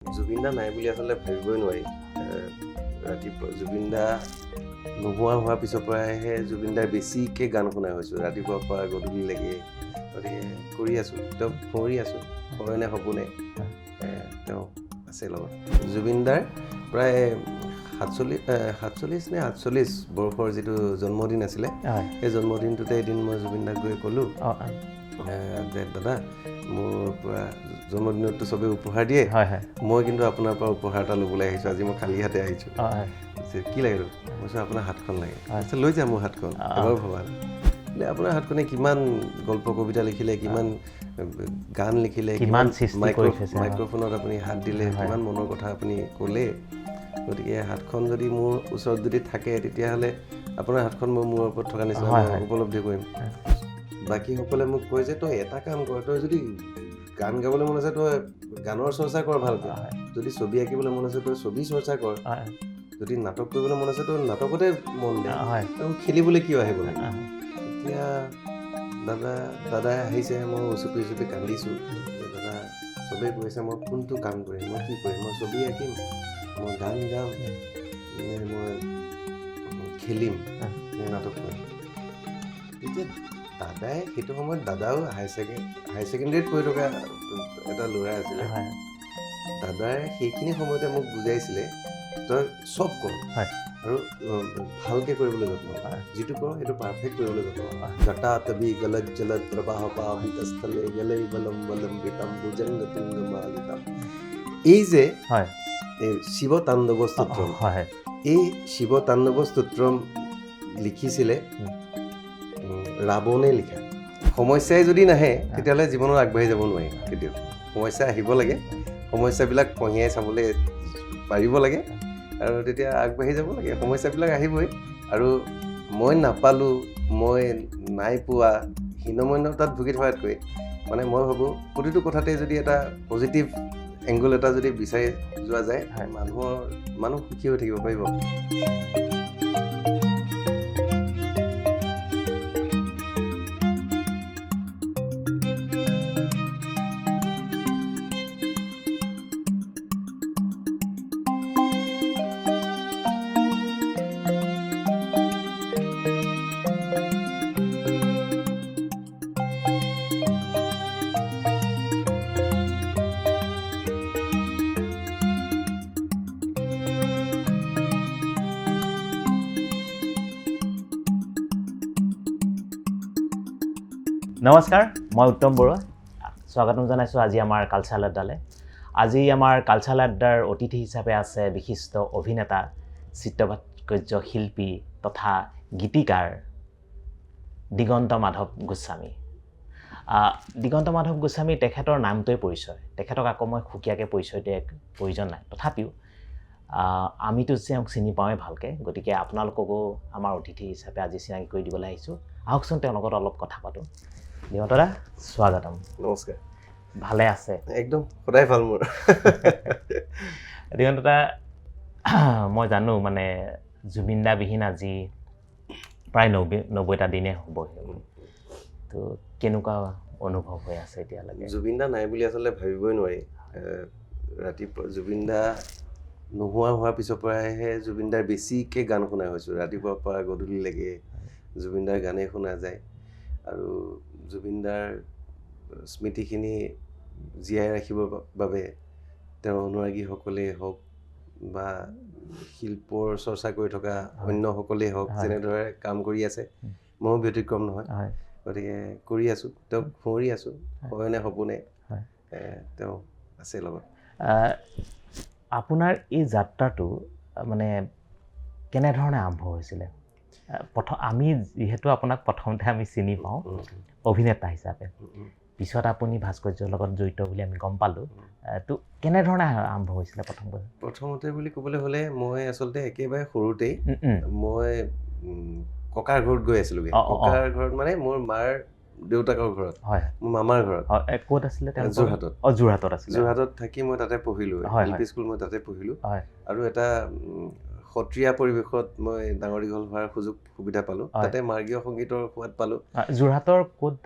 জুবিন দা নাই বুলি আচলতে ভাবিবই নোৱাৰি। ৰাতিপুৱা জুবিন দা নোহোৱা হোৱাৰ পিছৰ পৰাহে জুবিন দাৰ বেছিকৈ গান শুনা হৈছোঁ, ৰাতিপুৱাৰ পৰা গধূলিলৈকে। গতিকে কৰি আছোঁ, তেওঁ কৰি আছোঁ, সপোনে সপোনে তেওঁ আছে লগত। জুবিন দাৰ প্ৰায় 47 নে 48 বৰ্ষৰ যিটো জন্মদিন আছিলে, সেই জন্মদিনটোতে এদিন মই জুবিন দাক গৈ ক'লোঁ যে দাদা, মোৰ পৰা জন্মদিনততো চবেই উপহাৰ দিয়ে, মই কিন্তু আপোনাৰ পৰা উপহাৰ এটা ল'বলৈ আহিছোঁ, আজি মই খালী হাতে আহিছোঁ। কি লাগে? মই কৈছোঁ আপোনাৰ হাতখন লাগে। লৈ যা মোৰ হাতখন, এবাৰ ভবা বোলে আপোনাৰ হাতখনে কিমান গল্প কবিতা লিখিলে, কিমান গান লিখিলে, কিমান মাইক্ৰফোনত আপুনি হাত দিলে, কিমান মনৰ কথা আপুনি ক'লে। গতিকে হাতখন যদি মোৰ ওচৰত যদি থাকে, তেতিয়াহ'লে আপোনাৰ হাতখন মই মোৰ ওপৰত থকা নিচিনা মই উপলব্ধি কৰিম। বাকীসকলে মোক কয় যে তই এটা কাম কৰ, তই যদি গান গাবলৈ মন আছে তই গানৰ চৰ্চা কৰ ভালকৈ, যদি ছবি আঁকিবলৈ মন আছে তই ছবি চৰ্চা কৰ, যদি নাটক কৰিবলৈ মন আছে তই নাটকতে মন দে, আৰু খেলিবলৈ কিয় আহিব লাগে। এতিয়া দাদাই আহিছে, মই উচুপি উচুপি কান্দিছোঁ। দাদা চবেই কৈছে মই কোনটো কাম কৰিম, মই কি কৰিম, মই ছবি আঁকিম, মই গান গাম, মই খেলিম, নাটক কৰিম। এতিয়া দাদাই সেইটো সময়ত দাদাও হায়াৰ ছেকেণ্ডেৰীত পঢ়ি থকা এটা ল'ৰা আছিলে। দাদাই সেইখিনি সময়তে মোক বুজাইছিলে তই চব কৰ আৰু ভালকৈ কৰিবলৈ যত্ন কৰ, যিটো কৰ সেইটো পাৰফেক্ট কৰিবলৈ যত্ন কৰ। জটা তবি গলত জলত প্ৰবাহ পাবিতস্থলে গলে বলম বলম বিতম ভুজংগ তুংগ মালিতম। এই যে এই শিৱ তাণ্ডৱ স্তোত্ৰম, এই শিৱ তাণ্ডৱ স্তোত্ৰম লিখিছিলে ৰাৱণে লিখা। সমস্যাই যদি নাহে তেতিয়াহ'লে জীৱনত আগবাঢ়ি যাব নোৱাৰি। কেতিয়াও সমস্যা আহিব লাগে, সমস্যাবিলাক কঢ়িয়াই চাবলৈ পাৰিব লাগে, আৰু তেতিয়া আগবাঢ়ি যাব লাগে। সমস্যাবিলাক আহিবই, আৰু মই নাপালোঁ, মই নাই পোৱা, হীনমন্যতাত ভুগি থকাতকৈ মানে মই ভাবোঁ প্ৰতিটো কথাতে যদি এটা পজিটিভ এংগল এটা যদি বিচাৰি যোৱা যায়, মানুহ সুখী হৈ থাকিব পাৰিব। নমস্কাৰ, মই উত্তম বৰুৱা। স্বাগতম জনাইছোঁ আজি আমাৰ কালচাৰেল আড্ডালৈ। আজি আমাৰ কালচাৰেল আড্ডাৰ অতিথি হিচাপে আছে বিশিষ্ট অভিনেতা, চিত্ৰভাস্কৰ্য শিল্পী তথা গীতিকাৰ দিগন্ত মাধৱ গোস্বামী। দিগন্ত মাধৱ গোস্বামী তেখেতৰ নামটোৱে পৰিচয়, তেখেতক আকৌ মই সুকীয়াকৈ পৰিচয় দিয়াৰ প্ৰয়োজন নাই। তথাপিও আমিতো তেওঁক চিনি পাওঁৱেই ভালকৈ, গতিকে আপোনালোককো আমাৰ অতিথি হিচাপে আজি চিনাকি কৰি দিবলৈ আহিছোঁ। আহকচোন তেওঁৰ লগত অলপ কথা পাতোঁ। দিগন্ত দা, স্বাগতম। নমস্কাৰ। ভালে আছে? একদম সদায় ভাল মোৰ। দিগন্ত দা, মই জানো মানে জুবিন দা বিহীন আজি প্ৰায় 90টা দিনে হ'বহি, তো কেনেকুৱা অনুভৱ হৈ আছে এতিয়ালৈকে? জুবিন দা নাই বুলি আচলতে ভাবিবই নোৱাৰি। ৰাতিপুৱা জুবিন দা নোহোৱা হোৱাৰ পিছৰ পৰাহে জুবিন দাৰ বেছিকৈ গান শুনা হৈছোঁ, ৰাতিপুৱাৰ পৰা গধূলিলৈকে জুবিন দাৰ গানেই শুনা যায়। আৰু জুবিন দাৰ স্মৃতিখিনি জীয়াই ৰাখিবৰ বাবে তেওঁৰ অনুৰাগীসকলেই হওক বা শিল্পৰ চৰ্চা কৰি থকা অন্যসকলেই হওক, যেনেদৰে কাম কৰি আছে, ময়ো ব্যতিক্ৰম নহয়। গতিকে কৰি আছোঁ, তেওঁক শুৱৰি আছোঁ, সপোনে সপোনে তেওঁ আছে লগত। আপোনাৰ এই যাত্ৰাটো মানে কেনেধৰণে আৰম্ভ হৈছিলে? আমি যিহেতু আপোনাক প্ৰথমতে আমি চিনি পাওঁ অভিনেতা হিচাপে, পিছত আপুনি ভাস্কৰ্যৰ লগত জড়িত বুলি আমি গম পালোঁ, তো কেনেধৰণে আৰম্ভ হৈছিলে প্ৰথমতে বুলি ক'বলৈ হ'লে মই আচলতে একেবাৰে সৰুতেই মই ককাৰ ঘৰত গৈ আছিলোঁগৈ। ককাৰ ঘৰত মানে মোৰ মাৰ দেউতাকৰ ঘৰত, মোৰ মামাৰ ঘৰত। ক'ত আছিলে? যোৰহাটত। যোৰহাটত আছিলে। যোৰহাটত থাকি মই তাতে পঢ়িলোঁ, LP স্কুল মই তাতে পঢ়িলোঁ, আৰু এটা সত্ৰীয়া পৰিৱেশত মই ডাঙৰ দীঘল হোৱাৰ সুবিধা পালোঁ। তাতে মাৰ্গীয় সংগীতৰ সোৱাদ পালোঁ। যোৰহাটৰ ক'ত?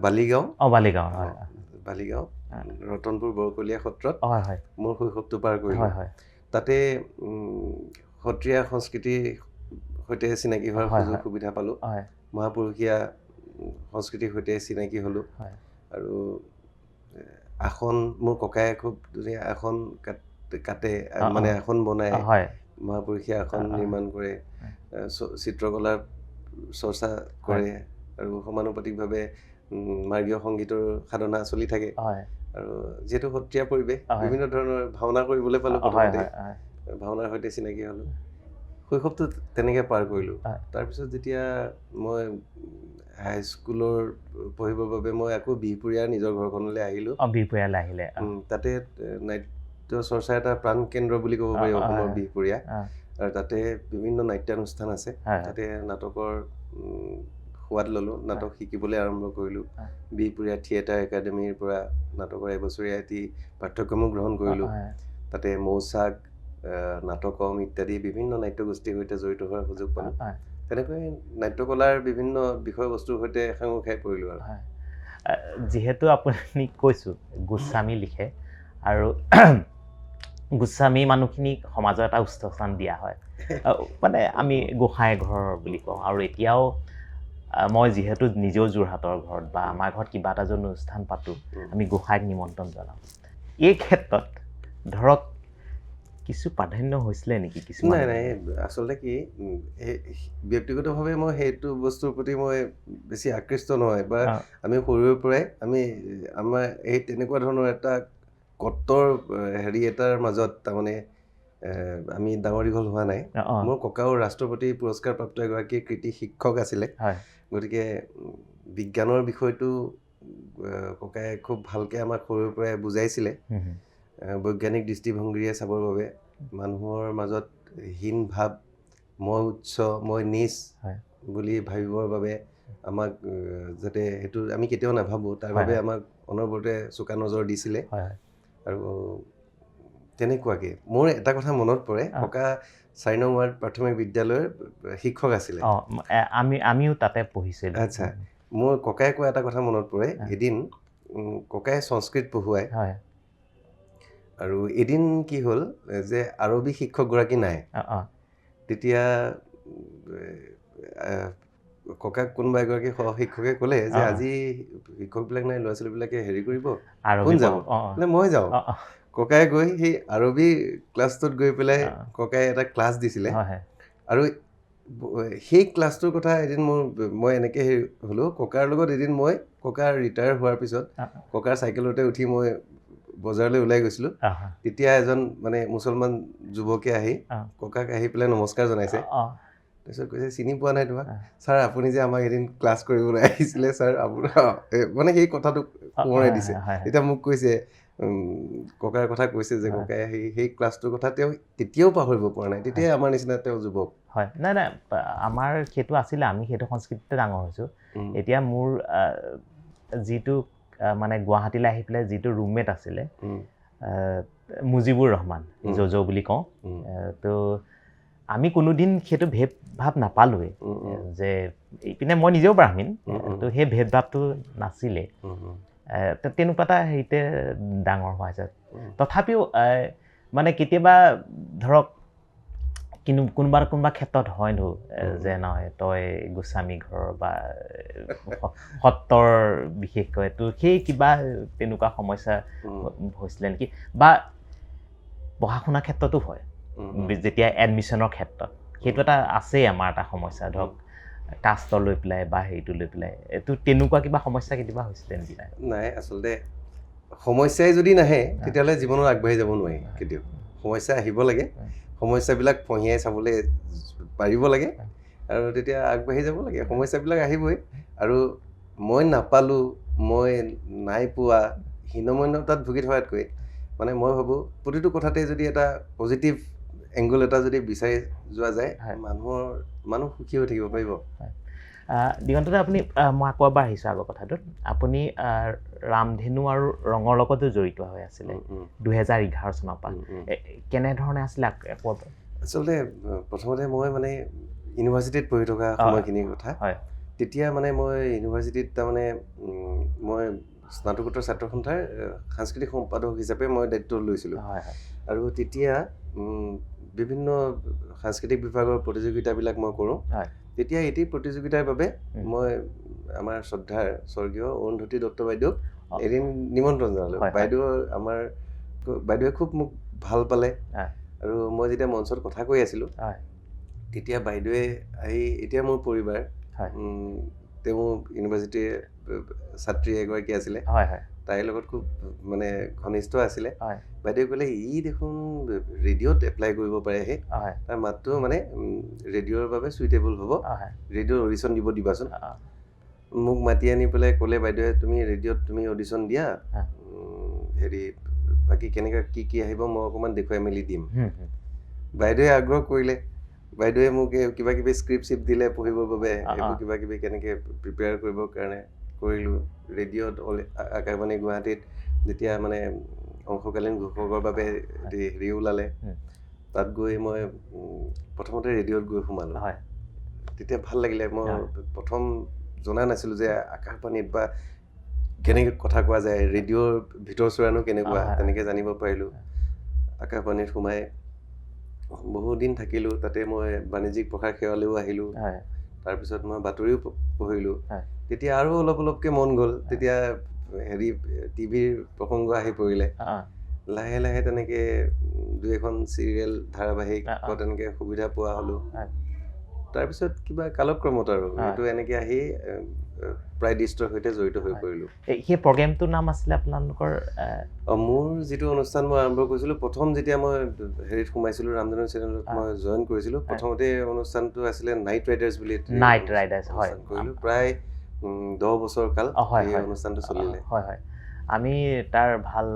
বালিগাঁও। বালিগাঁও। বালিগাঁও ৰতনপুৰ বৰকলীয়া সত্ৰত হয় হয় মোৰ শৈশৱটো পাৰ কৰিলোঁ। হয় হয় তাতে সত্ৰীয়া সংস্কৃতিৰ সৈতে চিনাকি হোৱাৰ সুযোগ সুবিধা পালোঁ। মহাপুৰুষীয়া সংস্কৃতিৰ সৈতে চিনাকি হ'লোঁ। আৰু আসন মোৰ ককায়ে খুব ধুনীয়া আসন কাটে, মানে আসন বনায়, মহাপুৰুষীয়া আসন নিৰ্মাণ কৰে, চিত্ৰকলাৰ চৰ্চা কৰে আৰু সমানুপাতিকভাৱে মাৰ্গীয় সংগীতৰ সাধনা চলি থাকে। আৰু যিহেতু সত্ৰীয়া পৰিৱেশ, বিভিন্ন ধৰণৰ ভাওনা কৰিবলৈ পালোঁ প্ৰথমতে, ভাওনাৰ সৈতে চিনাকি হ'লোঁ। শৈশৱটো তেনেকৈ পাৰ কৰিলোঁ। তাৰপিছত যেতিয়া মই হাইস্কুলৰ পঢ়িবৰ বাবে মই আকৌ বিহপুৰীয়া নিজৰ ঘৰখনলৈ আহিলোঁ। বিহপুৰীয়ালৈ আহিলে। তাতে নাট্য চৰ্চাৰ এটা প্ৰাণ কেন্দ্ৰ বুলি ক'ব পাৰি অসমৰ বিহপুৰীয়া। আৰু তাতে বিভিন্ন নাট্যানুষ্ঠান আছে। তাতে নাটকৰ সোৱাদ ল'লোঁ, নাটক শিকিবলৈ আৰম্ভ কৰিলোঁ। বিহপুৰীয়া থিয়েটাৰ একাডেমীৰ পৰা নাটকৰ এবছৰীয়া এটি পাঠ্যক্ৰমো গ্ৰহণ কৰিলোঁ। তাতে মৌচাক, নাটকম ইত্যাদি বিভিন্ন নাট্যগোষ্ঠীৰ সৈতে জড়িত হোৱাৰ সুযোগ পালোঁ। তেনেকৈ নাট্যকলাৰ বিভিন্ন বিষয়বস্তুৰ সৈতে সাঙুৰ খাই পৰিলোঁ। আৰু যিহেতু আপুনি কৈছোঁ গোস্বামী লিখে আৰু গোস্বামী মানুহখিনিক সমাজৰ এটা উচ্চ স্থান দিয়া হয়, মানে আমি গোসাঁই ঘৰ বুলি কওঁ। আৰু এতিয়াও মই যিহেতু নিজেও যোৰহাটৰ ঘৰত বা আমাৰ ঘৰত কিবা এটা যদি অনুষ্ঠান পাতোঁ, আমি গোসাঁইক নিমন্ত্ৰণ জনাওঁ। এই ক্ষেত্ৰত ধৰক কিছু প্ৰাধান্য হৈছিলে নেকি? কিছু নাই নাই, আচলতে কি ব্যক্তিগতভাৱে মই সেইটো বস্তুৰ প্ৰতি মই বেছি আকৃষ্ট নহয়, বা আমি সৰুৰে পৰাই আমাৰ এই তেনেকুৱা ধৰণৰ এটা কট্টৰ এটাৰ মাজত তাৰমানে আমি ডাঙৰ দীঘল হোৱা নাই। মোৰ ককাও ৰাষ্ট্ৰপতি পুৰস্কাৰপ্ৰাপ্ত এগৰাকী কৃতি শিক্ষক আছিলে। গতিকে বিজ্ঞানৰ বিষয়টো ককায়ে খুব ভালকৈ আমাক সৰুৰে পৰাই বুজাইছিলে। বৈজ্ঞানিক দৃষ্টিভংগীৰে চাবৰ বাবে, মানুহৰ মাজত হীন ভাৱ, মই উচ্চ মই নীচ বুলি ভাবিবৰ বাবে আমাক যাতে সেইটো আমি কেতিয়াও নাভাবোঁ, তাৰ বাবে আমাক অনবৰতে চোকা নজৰ দিছিলে। আৰু তেনেকুৱাকৈ মোৰ এটা কথা মনত পৰে, ককা ৪ নং ৱাৰ্ড প্ৰাথমিক বিদ্যালয়ৰ শিক্ষক আছিলে। আমিও তাতে পঢ়িছিলোঁ। আচ্ছা, মোৰ ককায়ে কোৱা এটা কথা মনত পৰে। এদিন ককায়ে সংস্কৃত পঢ়ুৱায়, আৰু এদিন কি হ'ল যে আৰবী শিক্ষকগৰাকী নাই। তেতিয়া ককাক কোনোবা এগৰাকী শিক্ষকে ক'লে যে আজি শিক্ষকবিলাক নাই, ল'ৰা ছোৱালীবিলাকে হেৰি কৰিব, কোন যাব? মই যাওঁ। ককায়ে গৈ সেই আৰবী ক্লাছটোত গৈ পেলাই ককায়ে এটা ক্লাছ দিছিলে। আৰু সেই ক্লাছটোৰ কথা এদিন মই এনেকৈ হ'লোঁ, ককাৰ লগত এদিন ককা ৰিটায়াৰ হোৱাৰ পিছত ককাৰ চাইকেলতে উঠি মই বজাৰলৈ ওলাই গৈছিলোঁ। তেতিয়া এজন মানে মুছলমান যুৱকে আহি ককাক আহি পেলাই নমস্কাৰ জনাইছে। তাৰপিছত কৈছে, চিনি পোৱা নাই তোমাক? ছাৰ, আপুনি যে আমাক এদিন ক্লাছ কৰিবলৈ আহিছিলে ছাৰ, আপোনাৰ মানে সেই কথাটো সোঁৱৰাই দিছে। তেতিয়া মোক কৈছে, ককাৰ কথা কৈছে যে ককায়ে সেই ক্লাছটোৰ কথা তেওঁ তেতিয়াও পাহৰিব পৰা নাই। তেতিয়াই আমাৰ নিচিনা তেওঁ যুৱক। নাই, আমাৰ সেইটো আছিলে, আমি সেইটো সংস্কৃতিতে ডাঙৰ হৈছোঁ। এতিয়া মোৰ যিটো মানে গুৱাহাটীলৈ আহি পেলাই যিটো ৰুমমেট আছিলে, মুজিবুৰ ৰহমান জজ বুলি কওঁ, তো আমি কোনোদিন সেইটো ভেদভাৱ নাপালোঁৱেই যে ইপিনে মই নিজেও ব্ৰাহ্মীণ, তো সেই ভেদভাৱটো নাছিলে। তেনেকুৱা এটা হেৰিতে ডাঙৰ হোৱা হৈছে। তথাপিও মানে কেতিয়াবা ধৰক কোনোবা ক্ষেত্ৰত হয়নো যে নহয় তই গোস্বামী ঘৰ বা সত্ৰৰ বিশেষকৈ, তো সেই কিবা তেনেকুৱা সমস্যা হৈছিলে নেকি? বা পঢ়া শুনাৰ ক্ষেত্ৰতো হয়, যেতিয়া এডমিশ্যনৰ ক্ষেত্ৰত সেইটো এটা আছেই আমাৰ এটা সমস্যা, ধৰক কাষ্টৰ লৈ পেলাই বা হেৰিটো লৈ পেলাই, এইটো তেনেকুৱা কিবা সমস্যা কেতিয়াবা হৈছিলে নেকি? নাই, আচলতে সমস্যাই যদি নাহে তেতিয়াহ'লে জীৱনত আগবাঢ়ি যাব নোৱাৰি কেতিয়াও। সমস্যা আহিব লাগে, সমস্যাবিলাক ফঁহিয়াই চাবলৈ পাৰিব লাগে, আৰু তেতিয়া আগবাঢ়ি যাব লাগে। সমস্যাবিলাক আহিবই। আৰু মই নাপালোঁ, মই নাই পোৱা, হীনমন্যতাত ভুগি থকাতকৈ মানে মই ভাবোঁ প্ৰতিটো কথাতে যদি এটা পজিটিভ এংগল এটা যদি বিচাৰি যোৱা যায়, মানুহ সুখী হৈ থাকিব পাৰিব। দিগন্তদা, আপুনি মই আকৌ এবাৰ আহিছোঁ আগৰ কথাটোত, আপুনি ৰামধেনু আৰু ৰঙৰ লগতো জড়িত হৈ আছিলে 2011 চনৰ পৰা। কেনেধৰণে আছিলে? আচলতে প্ৰথমতে মই মানে ইউনিভাৰ্চিটিত পঢ়ি থকা সময়খিনিৰ কথা। তেতিয়া মানে মই ইউনিভাৰ্চিটিত তাৰমানে মই স্নাতকোত্তৰ ছাত্ৰ সন্থাৰ সাংস্কৃতিক সম্পাদক হিচাপে মই দায়িত্ব লৈছিলোঁ আৰু তেতিয়া বিভিন্ন সাংস্কৃতিক বিভাগৰ প্ৰতিযোগিতাবিলাক মই কৰোঁ তেতিয়া এটি প্ৰতিযোগিতাৰ বাবে মই আমাৰ শ্ৰদ্ধাৰ স্বৰ্গীয় অৰুন্ধতী দত্ত বাইদেউক এদিন নিমন্ত্ৰণ জনালোঁ বাইদেৱে খুব মোক ভাল পালে আৰু মই যেতিয়া মঞ্চত কথা কৈ আছিলোঁ তেতিয়া বাইদেৱে আহি এতিয়া মোৰ পৰিবাৰ তেওঁ ইউনিভাৰ্চিটিৰ ছাত্ৰী এগৰাকী আছিলে তাইৰ লগত খুব মানে ঘনিষ্ঠ আছিলে বাইদেৱে ক'লে ই দেখোন ৰেডিঅ'ত এপ্লাই কৰিব পাৰেহে তাৰ মাতটো মানে ৰেডিঅ'ৰ বাবে চুইটেবল হ'ব ৰেডিঅ'ৰ অডিশ্যন দিবাচোন মোক মাতি আনি পেলাই ক'লে বাইদেৱে তুমি ৰেডিঅ'ত তুমি অডিশ্যন দিয়া হেৰি বাকী কেনেকৈ কি আহিব মই অকণমান দেখুৱাই মেলি দিম বাইদেৱে আগ্ৰহ কৰিলে বাইদেৱে মোক কিবা কিবি স্ক্ৰিপ্ট দিলে পঢ়িবৰ বাবে এইবোৰ কিবা কিবি কেনেকৈ প্ৰিপেয়াৰ কৰিবৰ কাৰণে কৰিলোঁ ৰেডিঅ'ত আকাশবাণী গুৱাহাটীত যেতিয়া মানে অংশকালীন ঘোষকৰ বাবে হেৰি ওলালে তাত গৈ মই প্ৰথমতে ৰেডিঅ'ত গৈ সোমালোঁ তেতিয়া ভাল লাগিলে মই প্ৰথম জনা নাছিলোঁ যে আকাশবাণীত বা কেনেকৈ কথা কোৱা যায় ৰেডিঅ'ৰ ভিতৰ চোৰানো কেনেকুৱা তেনেকৈ জানিব পাৰিলোঁ আকাশবাণীত সোমাই বহুদিন থাকিলোঁ তাতে মই বাণিজ্যিক প্ৰসাৰ সেৱালৈও আহিলোঁ তাৰপিছত মই বাতৰিও পঢ়িলোঁ তেতিয়া আৰু অলপকৈ মন গ'ল তেতিয়া হেৰি টিভিৰ প্ৰসংগ আহি পৰিলে লাহে লাহে তেনেকৈ দুই এখন চিৰিয়েল ধাৰাবাহিক তেনেকৈ সুবিধা পোৱা হ'লোঁ তাৰপিছত কিবা কালক্ৰমত আৰু এইটো এনেকৈ আহি প্ৰায় দৃষ্টৰ সৈতে জড়িত হৈ পৰিলোঁ সেই প্ৰগ্ৰেমটোৰ নাম আছিলে আপোনালোকৰ মোৰ যিটো অনুষ্ঠান মই আৰম্ভ কৰিছিলোঁ প্ৰথম যেতিয়া মই হেৰিত সোমাইছিলোঁ ৰামধেনু চেনেলত মই জইন কৰিছিলোঁ প্ৰথমতে অনুষ্ঠানটো আছিলে নাইট ৰাইডাৰ্ছ বুলি কৰিলোঁ প্ৰায় 10 বছৰ কাল এই অনুষ্ঠানটো চলিলে আমি তাৰ ভাল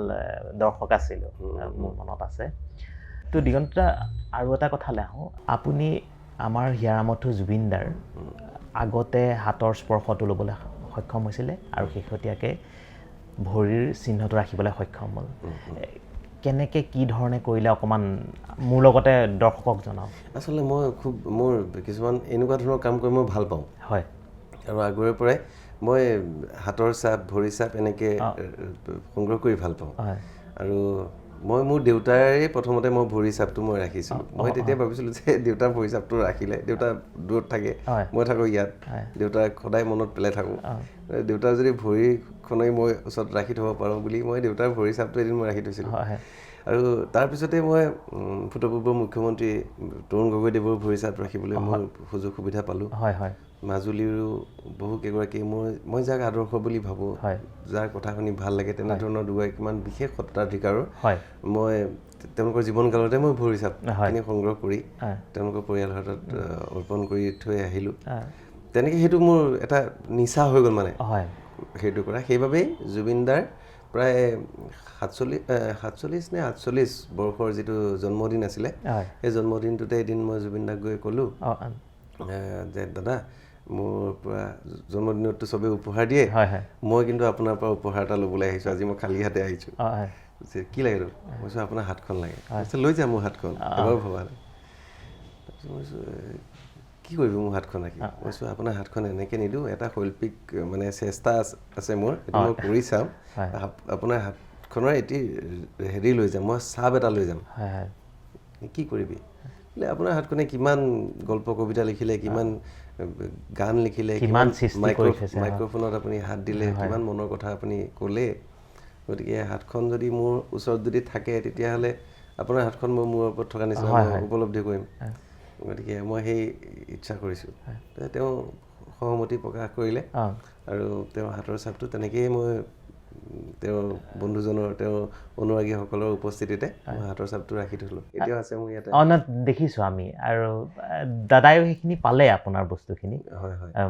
দৰ্শক আছিলোঁ মোৰ মনত আছে তো দিগন্ত আৰু এটা কথালৈ আহোঁ আপুনি আমাৰ হিয়াৰামঠু জুবিনদাৰ আগতে হাতৰ স্পৰ্শটো ল'বলৈ সক্ষম হৈছিলে আৰু শেহতীয়াকৈ ভৰিৰ চিহ্নটো ৰাখিবলৈ সক্ষম হ'ল কেনেকৈ কি ধৰণে কৰিলে অকণমান মোৰ লগতে দৰ্শকক জনাওক আচলতে মই খুব মোৰ কিছুমান এনেকুৱা ধৰণৰ কাম কৰি মই ভাল পাওঁ আৰু আগৰে পৰাই মই হাতৰ চাপ ভৰি চাপ এনেকৈ সংগ্ৰহ কৰি ভাল পাওঁ আৰু মই মোৰ দেউতাৰে প্ৰথমতে মই ভৰি চাপটো মই ৰাখিছিলোঁ মই তেতিয়া ভাবিছিলোঁ যে দেউতাৰ ভৰি চাপটো ৰাখিলে দেউতা দূৰত থাকে মই থাকোঁ ইয়াত দেউতাক সদায় মনত পেলাই থাকোঁ দেউতাৰ যদি ভৰিখনেই মই ওচৰত ৰাখি থ'ব পাৰোঁ বুলি মই দেউতাৰ ভৰি চাপটো এদিন মই ৰাখি থৈছিলোঁ আৰু তাৰপিছতে মই ভূতপূৰ্ব মুখ্যমন্ত্ৰী তৰুণ গগৈদেৱৰ ভৰি চাপ ৰাখিবলৈ মই সুযোগ সুবিধা পালোঁ মাজুলীৰো বহু কেইগৰাকী মই যাক আদৰ্শ বুলি ভাবোঁ যাৰ কথা শুনি ভাল লাগে তেনেধৰণৰ দুগৰাকীমান বিশেষ সত্ৰাধিকাৰৰ মই তেওঁলোকৰ জীৱনকালতে মই ভৰি চাপখিনি সংগ্ৰহ কৰি তেওঁলোকৰ পৰিয়ালৰ হাতত অৰ্পণ কৰি থৈ আহিলোঁ তেনেকৈ সেইটো মোৰ এটা নিচা হৈ গ'ল মানে সেইটো কৰা সেইবাবেই জুবিনদাৰ প্ৰায় 47 নে 48 বৰ্ষৰ যিটো জন্মদিন আছিলে সেই জন্মদিনটোতে এদিন মই জুবিনদাক গৈ ক'লোঁ যে দাদা মোৰ পৰা জন্মদিনততো চবেই উপহাৰ দিয়ে মই কিন্তু আপোনাৰ পৰা উপহাৰ এটা ল'বলৈ আহিছোঁ আজি মই খালী হাতে আহিছোঁ কি লাগে মই কৈছোঁ আপোনাৰ হাতখন লাগে লৈ যা মোৰ হাতখন এবাৰ ভবা নাই তাৰপিছত মই কৈছোঁ কি কৰিব মোৰ হাতখন ৰাখি মই কৈছোঁ আপোনাৰ হাতখন এনেকৈ নিদিওঁ এটা শৈল্পিক মানে চেষ্টা আছে মোৰ এইটো মই কৰি চাম আপোনাৰ হাতখনৰ এটি হেৰি লৈ যাম মই চাপ এটা লৈ যাম কি কৰিবি বোলে আপোনাৰ হাতখনে কিমান গল্প কবিতা লিখিলে কিমান গান লিখিলে কিমান মাইক্ৰফোনত আপুনি হাত দিলে কিমান মনৰ কথা আপুনি ক'লে গতিকে হাতখন যদি মোৰ ওচৰত যদি থাকে তেতিয়াহ'লে আপোনাৰ হাতখন মই মোৰ ওপৰত থকা নিচিনা মই উপলব্ধি কৰিম গতিকে মই সেই ইচ্ছা কৰিছোঁ তেওঁ সহমতি প্ৰকাশ কৰিলে আৰু তেওঁৰ হাতৰ চাপটো তেনেকৈয়ে মই তেওঁৰ বন্ধুজনৰ তেওঁৰ অনুৰাগীসকলৰ উপস্থিতিতে মই হাতৰ চাপটো ৰাখি থ'লোঁ এতিয়াও আছে মোৰ ইয়াতে দেখিছোঁ আমি আৰু দাদায়ো সেইখিনি পালে আপোনাৰ বস্তুখিনি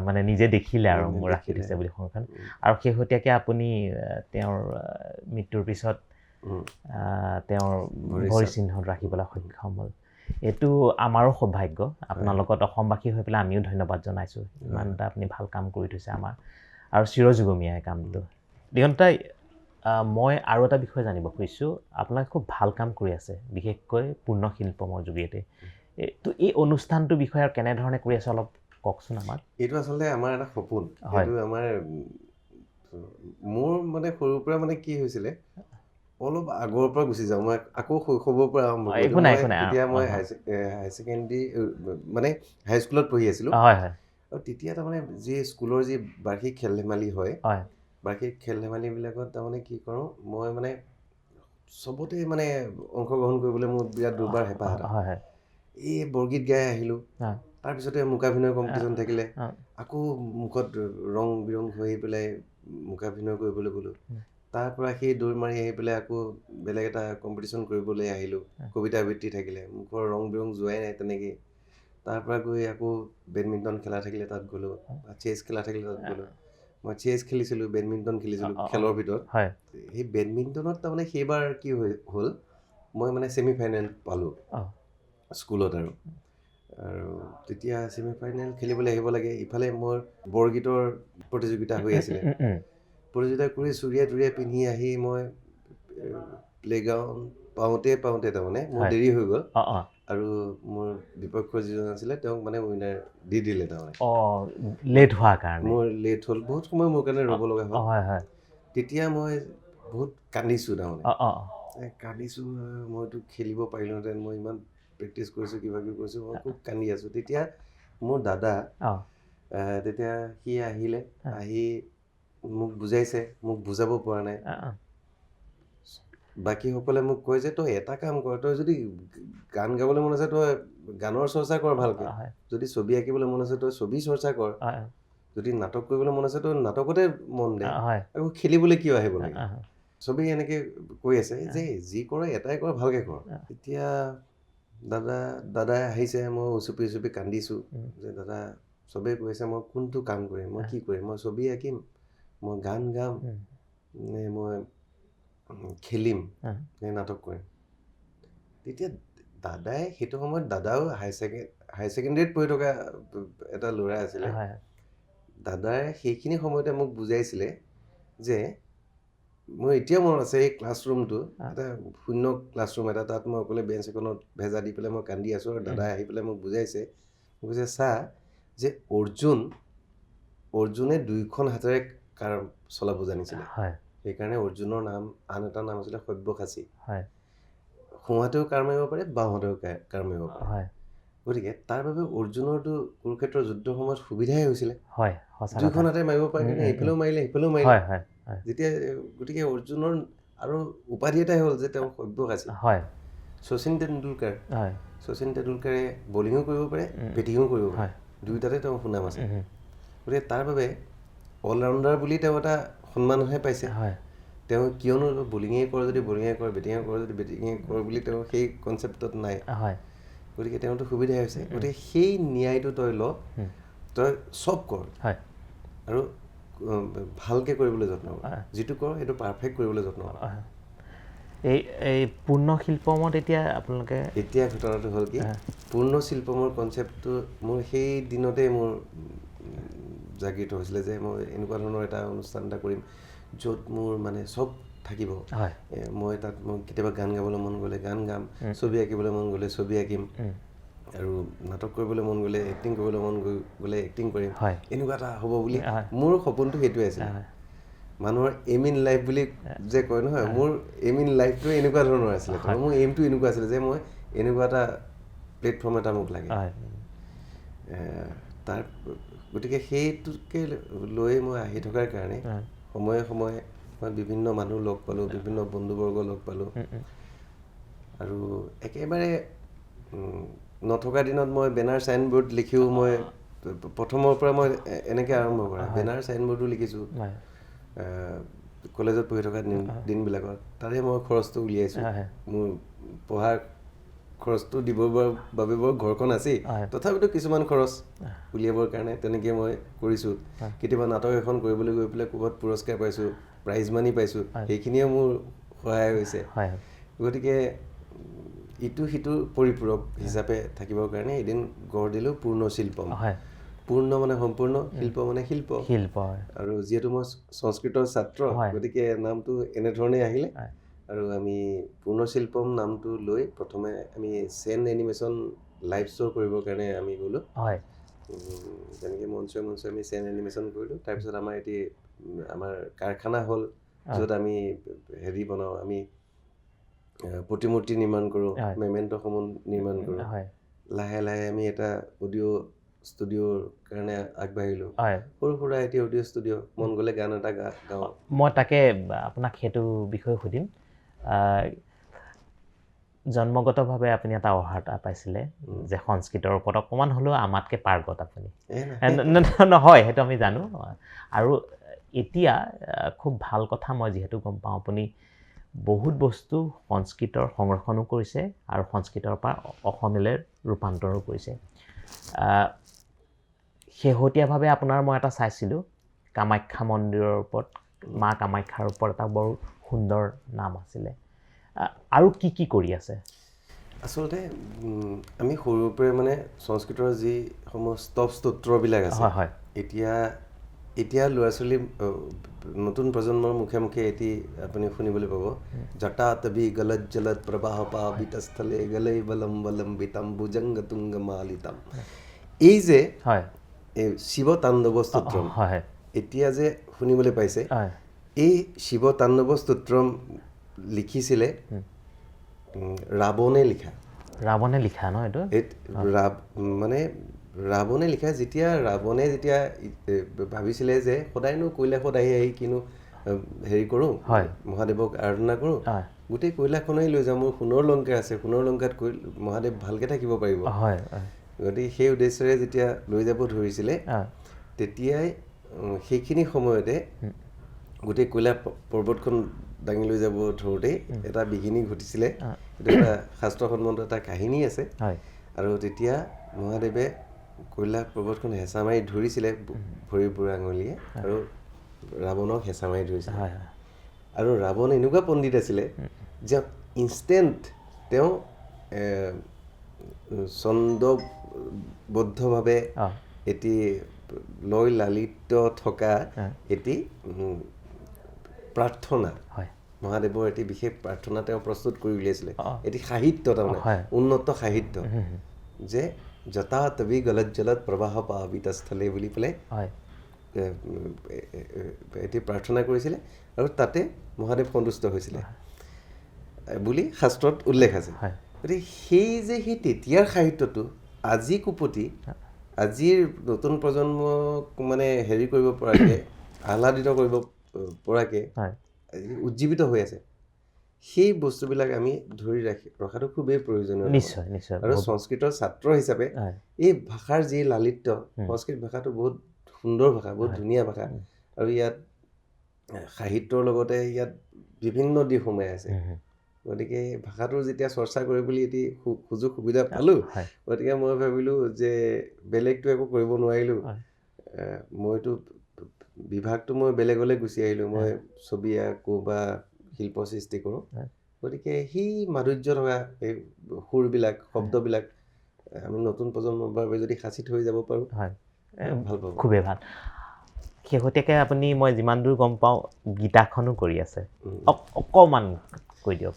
মানে নিজে দেখিলে আৰু মোৰ ৰাখি থৈছে বুলি সংখ্যান আৰু শেহতীয়াকৈ আপুনি তেওঁৰ মৃত্যুৰ পিছত তেওঁৰ ভৰি চিহ্নত ৰাখিবলৈ সক্ষম হ'ল এইটো আমাৰো সৌভাগ্য আপোনাৰ লগত অসমবাসী হৈ পেলাই আমিও ধন্যবাদ জনাইছোঁ ইমান এটা আপুনি ভাল কাম কৰি থৈছে আমাৰ আৰু চিৰযুগমীয়া কামটো দিগন্তই মই আৰু এটা বিষয় জানিব খুজিছোঁ আপোনাক খুব ভাল কাম কৰি আছে বিশেষকৈ পূৰ্ণ শিল্পমৰ জৰিয়তে তো এই অনুষ্ঠানটোৰ বিষয়ে আৰু কেনেধৰণে কৰি আছে অলপ কওকচোন আমাক এইটো আচলতে আমাৰ এটা সপোন এইটো আমাৰ মোৰ মানে সৰুৰ পৰা মানে কি হৈছিলে অলপ আগৰ পৰা গুচি যাওঁ মই আকৌ শৈশৱৰ পৰা আৰম্ভ কৰিলোঁ তেতিয়া মই হাই ছেকেণ্ডেৰী মানে হাইস্কুলত পঢ়ি আছিলোঁ আৰু তেতিয়া তাৰমানে যি স্কুলৰ যি বাৰ্ষিক খেল ধেমালি হয় বাৰ্ষিক খেল ধেমালিবিলাকত তাৰমানে কি কৰোঁ মই মানে চবতে মানে অংশগ্ৰহণ কৰিবলৈ মোৰ বিৰাট দুৰ্বাৰ হেঁপাহ এটা এই বৰগীত গাই আহিলোঁ তাৰপিছতে মুখাভিনয় কম্পিটিশ্যন থাকিলে আকৌ মুখত ৰং বিৰং হৈ পেলাই মুখাভিনয় কৰিবলৈ গ'লোঁ তাৰ পৰা সেই দৌৰ মাৰি আহি পেলাই আকৌ বেলেগ এটা কম্পিটিশ্যন কৰিবলৈ আহিলোঁ কবিতা আবৃত্তি থাকিলে মুখৰ ৰং বিৰং যোৱাই নাই তেনেকেই তাৰ পৰা গৈ আকৌ বেডমিণ্টন খেলা থাকিলে তাত গ'লোঁ চেছ খেলা থাকিলে তাত গ'লোঁ মই চেছ খেলিছিলোঁ বেডমিণ্টন খেলিছিলোঁ খেলৰ ভিতৰত সেই বেডমিণ্টনত তাৰমানে সেইবাৰ কি হ'ল মই মানে ছেমি ফাইনেল পালোঁ স্কুলত আৰু তেতিয়া ছেমি ফাইনেল খেলিবলৈ আহিব লাগে ইফালে মোৰ বৰগীতৰ প্ৰতিযোগিতা হৈ আছিলে প্ৰতিযোগিতা কৰি চুৰিয়া তুৰিয়া পিন্ধি আহি মই প্লে'গ্ৰাউণ্ড পাওঁতে তাৰমানে মোৰ দেৰি হৈ গ'ল আৰু মোৰ বিপক্ষ যিজন আছিলে তেওঁক মানে উইনাৰ দি দিলে তাৰমানে লেট হোৱাৰ কাৰণে মোৰ লেট হ'ল বহুত সময় মোৰ কাৰণে ৰ'ব লগা হ'ল তেতিয়া মই বহুত কান্দিছোঁ তাৰমানে কান্দিছোঁ মইতো খেলিব পাৰিলোহেঁতেন মই ইমান প্ৰেক্টিছ কৰিছোঁ কিবা কিবি কৰিছোঁ মই খুব কান্দি আছোঁ তেতিয়া মোৰ দাদা তেতিয়া সি আহিলে আহি মোক বুজাইছে মোক বুজাব পৰা নাই বাকীসকলে মোক কয় যে তই এটা কাম কৰ তই যদি গান গাবলৈ মন আছে তই গানৰ চৰ্চা কৰ ভালকৈ যদি ছবি আঁকিবলৈ মন আছে তই ছবি চৰ্চা কৰ যদি নাটক কৰিবলৈ মন আছে তই নাটকতে মন দে আকৌ খেলিবলৈ কিয় আহিব লাগে চবেই এনেকৈ কৈ আছে যে যি কৰে এটাই কৰ ভালকৈ কৰ এতিয়া দাদাই আহিছে মই উচুপি কান্দিছোঁ যে দাদা চবেই কৈ আছে মই কোনটো কাম কৰিম মই কি কৰিম মই ছবি আঁকিম মই গান গাম নে মই খেলিম নে নাটক কৰিম তেতিয়া দাদাই সেইটো সময়ত দাদাও হাই ছেকেণ্ডেৰীত পঢ়ি থকা এটা ল'ৰা আছিলে দাদাই সেইখিনি সময়তে মোক বুজাইছিলে যে মোৰ এতিয়াও মনত আছে এই ক্লাছৰুমটো এটা শূন্য ক্লাছৰুম এটা তাত মই অকলে বেঞ্চ এখনত ভেজা দি পেলাই মই কান্দি আছোঁ আৰু দাদাই আহি পেলাই মোক বুজাইছে চা যে অৰ্জুনে 2খন হাতেৰে কাৰ চলাব জানিছিলে সেইকাৰণে অৰ্জুনৰ নাম আন এটা নাম আছিলে সব্যসাচী সোঁহাতেও কাৰ মাৰিব পাৰে বাওঁহাতেও কাৰ মাৰিব পাৰে গতিকে তাৰ বাবে অৰ্জুনৰটো কুৰুক্ষেত্ৰৰ যুদ্ধৰ সময়ত সুবিধাই হৈছিলে 2খন হাতে মাৰিব পাৰে কাৰণে এইফালেও মাৰিলে সিফালেও মাৰিলে যেতিয়া গতিকে অৰ্জুনৰ আৰু উপাধি এটাই হ'ল যে তেওঁ সব্যসাচী শচীন তেণ্ডুলকাৰে বলিঙো কৰিব পাৰে বেটিঙো কৰিব পাৰে দুয়োটাতে তেওঁ সুনাম আছে গতিকে তাৰ বাবে অলৰাউণ্ডাৰ বুলি তেওঁ এটা সন্মানহে পাইছে তেওঁ কিয়নো বলিঙেই কৰে যদি বলিঙে কৰে বেটিঙে কৰে যদি বেটিঙে কৰে বুলি তেওঁ সেই কনচেপ্টত নাই গতিকে তেওঁতো সুবিধাই হৈছে গতিকে সেই ন্যায়টো তই তই চব কৰ আৰু ভালকৈ কৰিবলৈ যত্ন কৰ যিটো কৰ সেইটো পাৰফেক্ট কৰিবলৈ যত্ন কৰ এই পূৰ্ণ শিল্পমত এতিয়া ঘটনাটো হ'ল কি পূৰ্ণ শিল্পমৰ কনচেপ্টটো মোৰ সেই দিনতে মোৰ জাগৃত হৈছিলে যে মই এনেকুৱা ধৰণৰ এটা অনুষ্ঠান এটা কৰিম য'ত মোৰ মানে চব থাকিব মই তাত মই কেতিয়াবা গান গাবলৈ মন গ'লে গান গাম ছবি আঁকিবলৈ মন গ'লে ছবি আঁকিম আৰু নাটক কৰিবলৈ মন গ'লে এক্টিং কৰিবলৈ মন গ'লে এক্টিং কৰিম এনেকুৱা এটা হ'ব বুলি মোৰ সপোনটো সেইটোৱে আছিলে মানুহৰ এম ইন লাইফ বুলি যে কয় নহয় মোৰ এম ইন লাইফটো এনেকুৱা ধৰণৰ আছিলে মোৰ এইমটো এনেকুৱা আছিলে যে মই এনেকুৱা এটা প্লেটফৰ্ম এটা মোক লাগে তাৰ গতিকে সেইটোকে লৈ মই আহি থকাৰ কাৰণে সময়ে সময়ে মই বিভিন্ন মানুহ লগ পালোঁ বিভিন্ন বন্ধুবৰ্গ লগ পালোঁ আৰু একেবাৰে নথকা দিনত মই বেনাৰ চাইনবোৰ্ড লিখিও মই প্ৰথমৰ পৰা মই এনেকৈ আৰম্ভ কৰা বেনাৰ চাইনবোৰ্ডো লিখিছোঁ কলেজত পঢ়ি থকা দিনবিলাকত তাৰে মই খৰচটো উলিয়াইছোঁ মোৰ পঢ়াৰ খৰচটো দিবৰ বাবে বৰ ঘৰখন আছেই তথাপিতো কিছুমান খৰচ উলিয়াবৰ কাৰণে তেনেকৈ মই কৰিছোঁ কেতিয়াবা নাটক এখন কৰিবলৈ গৈ পেলাই ক'ৰবাত পুৰস্কাৰ পাইছোঁ প্ৰাইজ মানি পাইছোঁ সেইখিনিয়ে মোৰ সহায় হৈছে গতিকে ইটো সিটোৰ পৰিপূৰক হিচাপে থাকিবৰ কাৰণে এদিন গঢ় দিলোঁ পূৰ্ণ শিল্পম পূৰ্ণ মানে সম্পূৰ্ণ শিল্প মানে শিল্প আৰু যিহেতু মই সংস্কৃতৰ ছাত্ৰ গতিকে নামটো এনেধৰণে আহিলে আৰু আমি পূৰ্ণ শিল্পম নামটো লৈ প্ৰথমে আমি চেন এনিমেশ্যন লাইভ শ্ব' কৰিবৰ কাৰণে আমি গ'লোঁ তেনেকৈ মঞ্চই আমি চেন এনিমেশ্যন কৰিলোঁ তাৰপিছত আমাৰ এটি আমাৰ কাৰখানা হ'ল য'ত আমি হেৰি বনাওঁ, আমি প্ৰতিমূৰ্তি নিৰ্মাণ কৰোঁ, মেমেণ্টসমূহ নিৰ্মাণ কৰোঁ। লাহে লাহে আমি এটা অডিঅ' ষ্টুডিঅ'ৰ কাৰণে আগবাঢ়িলোঁ। সৰু সুৰা এতিয়া অডিঅ' ষ্টুডিঅ', মন গ'লে গান এটা গাওঁ। মই তাকে আপোনাক সেইটো বিষয়ে সুধিম। জন্মগতভাৱে আপুনি এটা অৰ্হতা পাইছিলে যে সংস্কৃতৰ ওপৰত অকণমান হ'লেও আমাতকৈ পাৰ্গত আপুনি। নহয়, সেইটো আমি জানো। আৰু এতিয়া খুব ভাল কথা, মই যিহেতু গম পাওঁ আপুনি বহুত বস্তু সংস্কৃতৰ সংৰক্ষণো কৰিছে আৰু সংস্কৃতৰ পৰা অসমীয়ালৈ ৰূপান্তৰো কৰিছে। শেহতীয়াভাৱে আপোনাৰ মই এটা চাইছিলোঁ, কামাখ্যা মন্দিৰৰ ওপৰত, মা কামাখ্যাৰ ওপৰত এটা বৰ সুন্দৰ নাম আছিলে। আৰু কি কি কৰি আছে? আচলতে আমি সৰুৰ পৰাই মানে সংস্কৃতৰ যিসমূহ স্তোত্ৰবিলাক আছে, এতিয়া ল'ৰা ছোৱালী নতুন প্ৰজন্মৰ মুখে মুখে এটি আপুনি শুনিবলৈ পাব, জটা তবি গলজ জলদ প্ৰবাহ পাবিতস্থলে গলে বলম বলম বিতম ভুজংগ তুংগ মালিতম। এই যে শিৱ তাণ্ডৱ স্তোত্ৰম এতিয়া যে শুনিবলৈ পাইছে, এই শিৱ তাণ্ডৱ স্তোত্ৰম লিখিছিলে ৰাৱণে লিখা। ৰাৱণে লিখা ন এইটো? মানে ৰাৱণে লিখা। যেতিয়া ৰাৱণে ভাবিছিলে যে সদায়নো কৈলাশত আহি কিনো হেৰি কৰোঁ, মহাদেৱক আৰাধনা কৰোঁ, গোটেই কৈলাশখনেই লৈ যাওঁ, মোৰ সোণৰ লংকা আছে, সোণৰ লংকাত মহাদেৱ ভালকৈ থাকিব পাৰিব। গতিকে সেই উদ্দেশ্যৰে যেতিয়া লৈ যাব ধৰিছিলে, তেতিয়াই সেইখিনি সময়তে গোটেই কৈলাশ পৰ্বতখন দাঙি লৈ যাব ধৰোঁতেই এটা বিঘিনি ঘটিছিলে। এইটো এটা শাস্ত্ৰসন্মত এটা কাহিনী আছে। আৰু তেতিয়া মহাদেৱে কৈলাশ পৰ্বতখন হেঁচা মাৰি ধৰিছিলে ভৰি বুঢ়া আঙুলিয়ে, আৰু ৰাৱণক হেঁচা মাৰি ধৰিছিলে। আৰু ৰাৱণ এনেকুৱা পণ্ডিত আছিলে যে ইনষ্টেণ্ট তেওঁ ছন্দবদ্ধভাৱে এটি লয় লালিত থকা এটি প্ৰাৰ্থনা, মহাদেৱৰ এটি বিশেষ প্ৰাৰ্থনা তেওঁ প্ৰস্তুত কৰি উলিয়াইছিলে। এটি সাহিত্য, তাৰমানে উন্নত সাহিত্য, যে জটা তবি গলজ জলদ প্ৰবাহ পাবিতস্থলে বুলি পেলাই এটি প্ৰাৰ্থনা কৰিছিলে, আৰু তাতে মহাদেৱ সন্তুষ্ট হৈছিলে বুলি শাস্ত্ৰত উল্লেখ আছে। গতিকে সেই তেতিয়াৰ সাহিত্যটো আজি কুপতি, আজিৰ নতুন প্ৰজন্মক মানে হেৰি কৰিব পৰাকৈ, আহ্লাদিত কৰিব পৰাকৈ উজ্জীৱিত হৈ আছে। সেই বস্তুবিলাক আমি ধৰি ৰখাটো খুবেই প্ৰয়োজনীয়। নিশ্চয় নিশ্চয়। আৰু সংস্কৃতৰ ছাত্ৰ হিচাপে এই ভাষাৰ যি লালিত্য, সংস্কৃত ভাষাটো বহুত সুন্দৰ ভাষা, বহুত ধুনীয়া ভাষা, আৰু ইয়াত সাহিত্যৰ লগতে ইয়াত বিভিন্ন দিশ সোমাই আছে। গতিকে ভাষাটোৰ যেতিয়া চৰ্চা কৰিবলৈ এটি সুযোগ সুবিধা পালোঁ, গতিকে মই ভাবিলোঁ যে বেলেগটো একো কৰিব নোৱাৰিলোঁ, মইতো বিভাগটো মই বেলেগলৈ গুচি আহিলোঁ, মই ছবি আঁকো বা শিল্প সৃষ্টি কৰোঁ। গতিকে সেই মাধুৰ্য থকা এই সুৰবিলাক, শব্দবিলাক আমি নতুন প্ৰজন্মৰ বাবে যদি সাঁচি থৈ যাব পাৰোঁ, ভাল পাব। খুবেই ভাল। শেহতীয়াকৈ আপুনি, মই যিমান দূৰ গম পাওঁ, গীতাখনো কৰি আছে, অকণমান কৈ দিয়ক।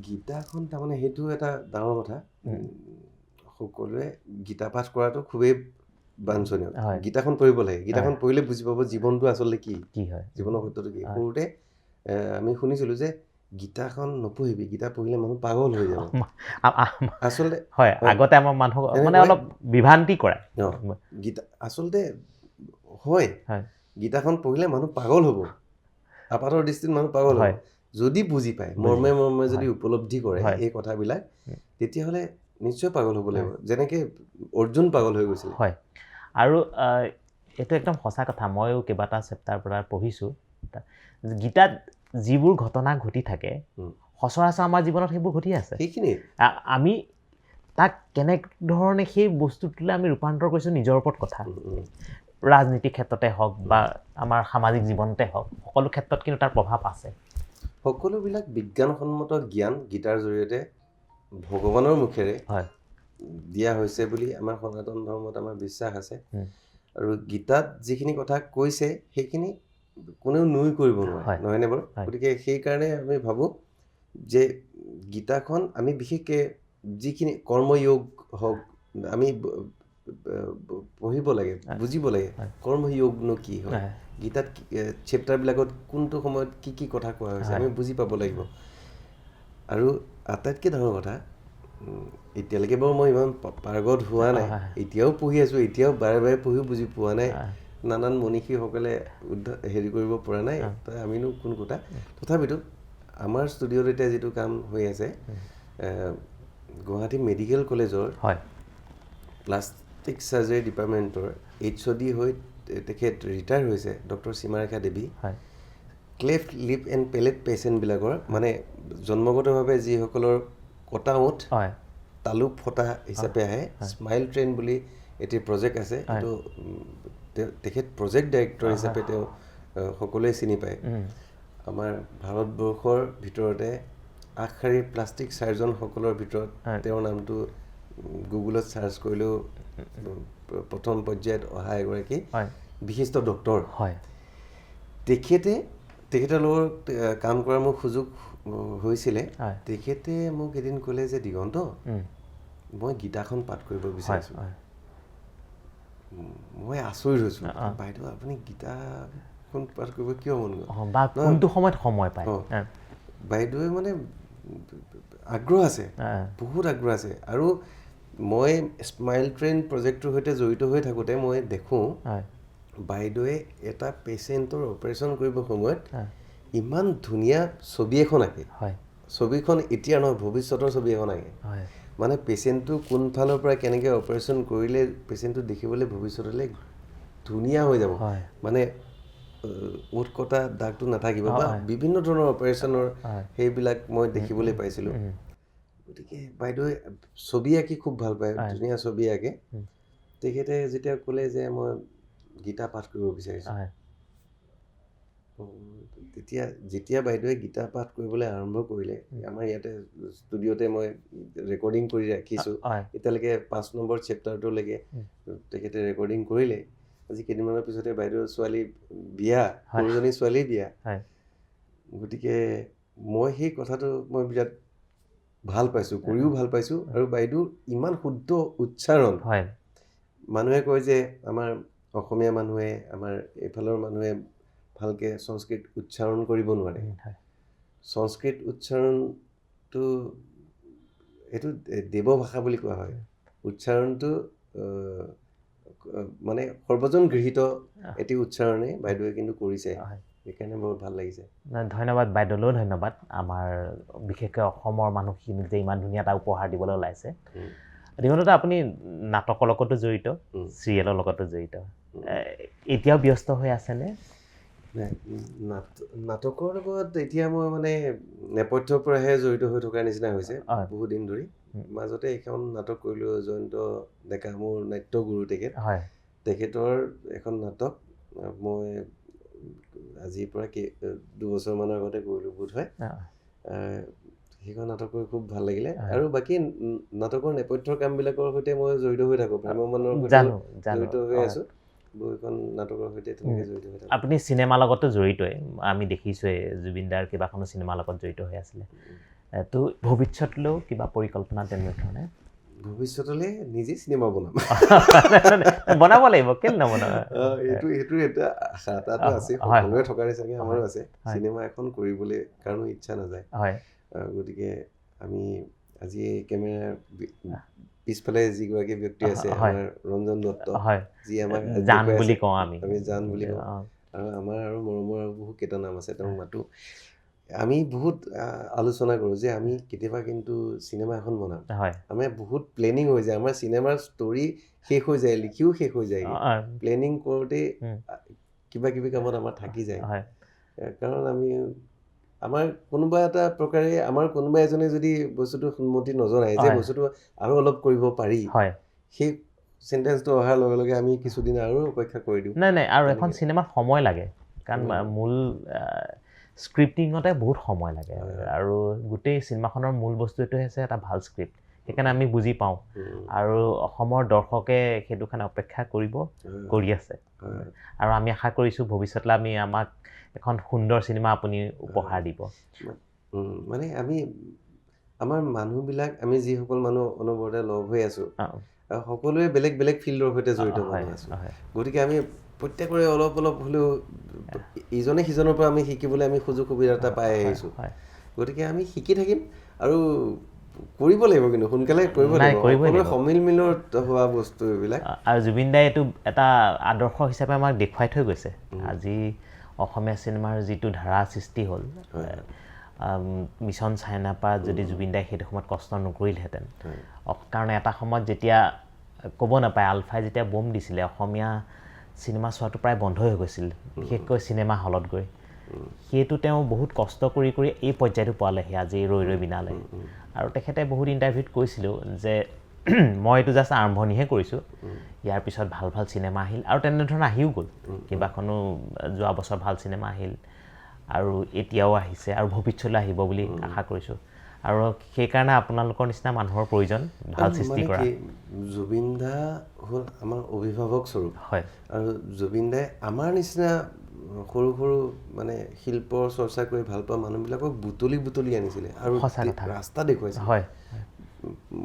গীতাখন তাৰমানে সেইটো এটা ডাঙৰ কথা। সকলোৱে গীতা পাঠ কৰাটো খুবেই বাঞ্ছনীয়। গীতাখন পঢ়িব লাগে। গীতাখন পঢ়িলে বুজি পাব জীৱনটো আচলতে কি হয়, জীৱনৰ সত্যটো কি। সৰুতে আমি শুনিছিলোঁ যে গীতাখন নপঢ়িবি, গীতা পঢ়িলে মানুহ পাগল হৈ যাব। আচলতে আগতে আমাৰ মানুহক মানে অলপ বিভ্ৰান্তি কৰে। গীতা আচলতে হয়, গীতাখন পঢ়িলে মানুহ পাগল হ'ব, আপাতৰ দৃষ্টিত মানুহ পাগল হ'ব। যদি বুজি পায়, মৰ্মে মৰ্মে যদি উপলব্ধি কৰে এই কথাবিলাক, তেতিয়াহ'লে নিশ্চয় পাগল হ'ব লাগিব, যেনেকৈ অৰ্জুন পাগল হৈ গৈছিল। হয়, আৰু এইটো একদম সঁচা কথা। ময়ো কেইবাটা চেপ্টাৰ পৰা পঢ়িছোঁ। গীতাত যিবোৰ ঘটনা ঘটি থাকে, সচৰাচৰ আমাৰ জীৱনত সেইবোৰ ঘটি আছে। সেইখিনি আমি তাক কেনেধৰণে সেই বস্তুটোলৈ আমি ৰূপান্তৰ কৰিছোঁ নিজৰ ওপৰত কথা। ৰাজনীতিৰ ক্ষেত্ৰতে হওক বা আমাৰ সামাজিক জীৱনতে হওক, সকলো ক্ষেত্ৰত কিন্তু তাৰ প্ৰভাৱ আছে। সকলোবিলাক বিজ্ঞানসন্মত জ্ঞান গীতাৰ জৰিয়তে ভগৱানৰ মুখেৰে দিয়া হৈছে বুলি আমাৰ সনাতন ধৰ্মত আমাৰ বিশ্বাস আছে। আৰু গীতাত যিখিনি কথা কৈছে সেইখিনি কোনেও নুই কৰিব নোৱাৰে, নহয়নে বাৰু? গতিকে সেইকাৰণে আমি ভাবোঁ যে গীতাখন আমি বিশেষকৈ যিখিনি কৰ্ময়োগ হওক, আমি পঢ়িব লাগে, বুজিব লাগে কৰ্ময়োগনো কি হয়, গীতাত চেপ্টাৰবিলাকত কোনটো সময়ত কি কথা কোৱা হৈছে আমি বুজি পাব লাগিব। আৰু আটাইতকৈ ডাঙৰ কথা, এতিয়ালৈকে বাৰু মই ইমান পাৰ্গত হোৱা নাই, এতিয়াও পঢ়ি আছোঁ, এতিয়াও বাৰে বাৰে পঢ়িও বুজি পোৱা নাই, নানান মনীষীসকলে হেৰি কৰিব পৰা নাই, তই আমিনো কোন কথা। তথাপিতো আমাৰ ষ্টুডিঅ'ত এতিয়া যিটো কাম হৈ আছে, গুৱাহাটী মেডিকেল কলেজৰ প্লাষ্টিক চাৰ্জাৰী ডিপাৰ্টমেণ্টৰ HOD হৈ তেখেত ৰিটায়াৰ হৈছে doctor Seemarekha Devi. Cleft lip and palate পেচেণ্টবিলাকৰ মানে জন্মগতভাৱে যিসকলৰ কটা ওঁঠ তালুক ফটা হিচাপে আহে, স্মাইল ট্ৰেইন বুলি এটি প্ৰজেক্ট আছে, এইটো তেখেত প্ৰজেক্ট ডাইৰেক্টৰ হিচাপে তেওঁ সকলোৱে চিনি পায়। আমাৰ ভাৰতবৰ্ষৰ ভিতৰতে আগশাৰীৰ প্লাষ্টিক চাৰ্জনসকলৰ ভিতৰত তেওঁৰ নামটো গুগলত চাৰ্চ কৰিলেও প্ৰথম পৰ্যায়ত অহা এগৰাকী বিশিষ্ট ডক্টৰ। তেখেতৰ লগত কাম কৰাৰ মোৰ সুযোগ হৈছিলে। তেখেতে মোক এদিন ক'লে যে দিগন্ত, মই গীতাখন পাঠ কৰিব বিচাৰিছোঁ। মই আচৰিত হৈছোঁ, বাইদেউ আপুনি গীতাখন পাঠ কৰিব কিয় মন গ'ল, কোনটো সময়ত সময় পায়? বাইদেৱে মানে আগ্ৰহ আছে, বহুত আগ্ৰহ আছে। আৰু মই স্মাইল ট্ৰেইন প্ৰজেক্টটোৰ সৈতে জড়িত হৈ থাকোঁতে মই দেখোঁ বাইদেৱে এটা পেচেণ্টৰ অপাৰেশ্যন কৰিবৰ সময়ত ইমান ধুনীয়া ছবি এখন আঁকে। ছবিখন এতিয়া নহয়, ভৱিষ্যতৰ ছবি এখন আঁকে। মানে পেচেণ্টটো কোনফালৰ পৰা কেনেকৈ অপাৰেশ্যন কৰিলে পেচেণ্টটো দেখিবলৈ ভৱিষ্যতলৈ ধুনীয়া হৈ যাব, মানে ওঁঠ কটা দাগটো নাথাকিব বা বিভিন্ন ধৰণৰ অপাৰেশ্যনৰ সেইবিলাক মই দেখিবলৈ পাইছিলোঁ। গতিকে বাইদেৱে ছবি আঁকি খুব ভাল পায়, ধুনীয়া ছবি আঁকে। তেখেতে যেতিয়া ক'লে যে মই গীতা পাঠ কৰিব বিচাৰিছোঁ, যেতিয়া বাইদেৱে গীতা পাঠ কৰিবলৈ আৰম্ভ কৰিলে, আমাৰ ইয়াতে ষ্টুডিঅ'তে মই ৰেকৰ্ডিং কৰি ৰাখিছোঁ, এতিয়ালৈকে 5 নম্বৰ চেপ্টাৰটোলৈকে তেখেতে ৰেকৰ্ডিং কৰিলে। আজি কেইদিনমানৰ পিছতে বাইদেউৰ ছোৱালী বিয়া, সৰুজনী ছোৱালী বিয়া। গতিকে মই সেই কথাটো মই বিৰাট ভাল পাইছোঁ, কৰিও ভাল পাইছোঁ। আৰু বাইদেউৰ ইমান শুদ্ধ উচ্চাৰণ, মানুহে কয় যে আমাৰ অসমীয়া মানুহে, আমাৰ এইফালৰ মানুহে ভালকৈ সংস্কৃত উচ্চাৰণ কৰিব নোৱাৰে। সংস্কৃত উচ্চাৰণটো এইটো দেৱভাষা বুলি কোৱা হয়। উচ্চাৰণটো মানে সৰ্বজন গৃহীত এটি উচ্চাৰণে বাইদেৱে কিন্তু কৰিছে, সেইকাৰণে বহুত ভাল লাগিছে। ধন্যবাদ বাইদেউলৈও ধন্যবাদ, আমাৰ বিশেষকৈ অসমৰ মানুহখিনিক যে ইমান ধুনীয়া এটা উপহাৰ দিবলৈ ওলাইছে। দিগন্ত দা, আপুনি নাটকৰ লগতো জড়িত, চিৰিয়েলৰ লগতো জড়িত, এতিয়াও ব্যস্ত হৈ আছেনে? নাটকৰ লগত এতিয়া মই মানে নেপথ্যৰ পৰাহে জড়িত হৈ থকাৰ নিচিনা হৈছে বহুত দিন ধৰি। মাজতে এখন নাটক কৰিলোঁ, জয়ন্ত ডেকা মোৰ নাট্যগুৰু তেখেতৰ এখন নাটক মই আজিৰ পৰা 2 বছৰমানৰ আগতে কৰিলোঁ বোধ হয়। সেইখন নাটক কৰি খুব ভাল লাগিলে। আৰু বাকী নাটকৰ নেপথ্যৰ কামবিলাকৰ সৈতে মই জড়িত হৈ থাকোঁ, ভ্ৰাম্যমানৰ সৈতে জড়িত হৈ আছোঁ। বহুখন নাটকৰ সৈতে তেনেকৈ জড়িত হৈ থাকোঁ। আপুনি চিনেমাৰ লগতো জড়িতই, আমি দেখিছোঁৱেই জুবিন দাৰ কেইবাখনো চিনেমাৰ লগত জড়িত হৈ আছিলে। তো ভৱিষ্যতলৈও কিবা পৰিকল্পনা তেনেধৰণে? ভৱিষ্যতলৈ নিজে চিনেমা বনাম। বনাব লাগিব, কেলৈ নবনাব? সেইটো এটা আশা এটাটো আছে, সকলোৰে থকাৰ নিচিনাকৈ আমাৰো আছে। চিনেমা এখন কৰিবলৈ কাৰো ইচ্ছা নাযায়। গতিকে আমি আজি কেমেৰাৰ পিছফালে যিগৰাকী ব্যক্তি আছে, আমাৰ ৰঞ্জন দত্ত, যি আমাক জান বুলি কওঁ, আমি জান বুলি কওঁ। আৰু আমাৰ আৰু মৰমৰ আৰু বহুত কেইটা নাম আছে, তেওঁক মাতোঁ। আমি বহুত আলোচনা কৰোঁ যে আমি কেতিয়াবা কিন্তু চিনেমা এখন বনাম। আমাৰ বহুত প্লেনিং হৈ যায়, আমাৰ চিনেমাৰ ষ্টৰি শেষ হৈ যায়, লিখিও শেষ হৈ যায়, প্লেনিং কৰোঁতেই কিবা কিবি কামত আমাৰ থাকি যায়। কাৰণ আমাৰ কোনোবা এটা প্ৰকাৰে আমাৰ কোনোবা এজনে যদি বস্তুটো সন্মতি নজনায় যে বস্তুটো আৰু অলপ কৰিব পাৰি, সেই চেণ্টেন্সটো অহাৰ লগে লগে আমি কিছুদিন আৰু অপেক্ষা কৰি দিওঁ। নাই, আৰু এখন চিনেমাত সময় লাগে, কাৰণ মূল স্ক্ৰিপ্টিঙতে বহুত সময় লাগে। আৰু গোটেই চিনেমাখনৰ মূল বস্তুটোৱে হৈছে এটা ভাল স্ক্ৰিপ্ট, সেইকাৰণে আমি বুজি পাওঁ। আৰু অসমৰ দৰ্শকে সেইটো কাৰণে অপেক্ষা কৰি আছে। আৰু আমি আশা কৰিছোঁ ভৱিষ্যতলৈ আমাক এখন সুন্দৰ চিনেমা আপুনি উপহাৰ দিব। মানে আমাৰ মানুহবিলাক, আমি যিসকল মানুহ অনবৰতে লগ হৈ আছোঁ, সকলোৱে বেলেগ বেলেগ ফিল্ডৰ সৈতে জড়িত মানুহ আছোঁ। গতিকে আমি প্ৰত্যেকৰে অলপ অলপ হ'লেও ইজনে সিজনৰ পৰা আমি শিকিবলৈ আমি সুযোগ সুবিধা এটা পাই আহিছোঁ গতিকে আমি শিকি থাকিম আৰু কৰিব লাগিব কিন্তু সোনকালে কৰিব লাগিব সমিল মিলত হোৱা বস্তু এইবিলাক আৰু জুবিন দাই এইটো এটা আদৰ্শ হিচাপে আমাক দেখুৱাই থৈ গৈছে আজি অসমীয়া চিনেমাৰ যিটো ধাৰা সৃষ্টি হ'ল মিছন চাইনাৰ পৰা যদি জুবিন দাই সেইটো সময়ত কষ্ট নকৰিলহেঁতেন কাৰণ এটা সময়ত যেতিয়া ক'ব নাপায় আলফাই যেতিয়া বম দিছিলে অসমীয়া চিনেমা চোৱাটো প্ৰায় বন্ধ হৈ গৈছিল বিশেষকৈ চিনেমা হলত গৈ সেইটো তেওঁ বহুত কষ্ট কৰি কৰি এই পৰ্যায়টো পোৱালেহি আজি ৰৈ ৰৈ বিনালে আৰু তেখেতে বহুত ইণ্টাৰভিউত কৈছিলোঁ যে মই এইটো জাষ্ট আৰম্ভণিহে কৰিছোঁ ইয়াৰ পিছত ভাল ভাল চিনেমা আহিল আৰু তেনেধৰণে আহিও গ'ল কেইবাখনো যোৱা বছৰ ভাল চিনেমা আহিল আৰু এতিয়াও আহিছে আৰু ভৱিষ্যতলৈ আহিব বুলি আশা কৰিছোঁ আৰু সেইকাৰণে আপোনালোকৰ নিচিনা মানুহৰ প্ৰয়োজন ভাল সৃষ্টি কৰা জুবিন দা হ'ল আমাৰ অভিভাৱক স্বৰূপ হয় আৰু জুবিন দাই আমাৰ নিচিনা সৰু সৰু মানে শিল্পৰ চৰ্চা কৰি ভাল পোৱা মানুহবিলাকক বুটলি বুটলি আনিছিলে আৰু ৰাস্তা দেখুৱাইছিলে হয়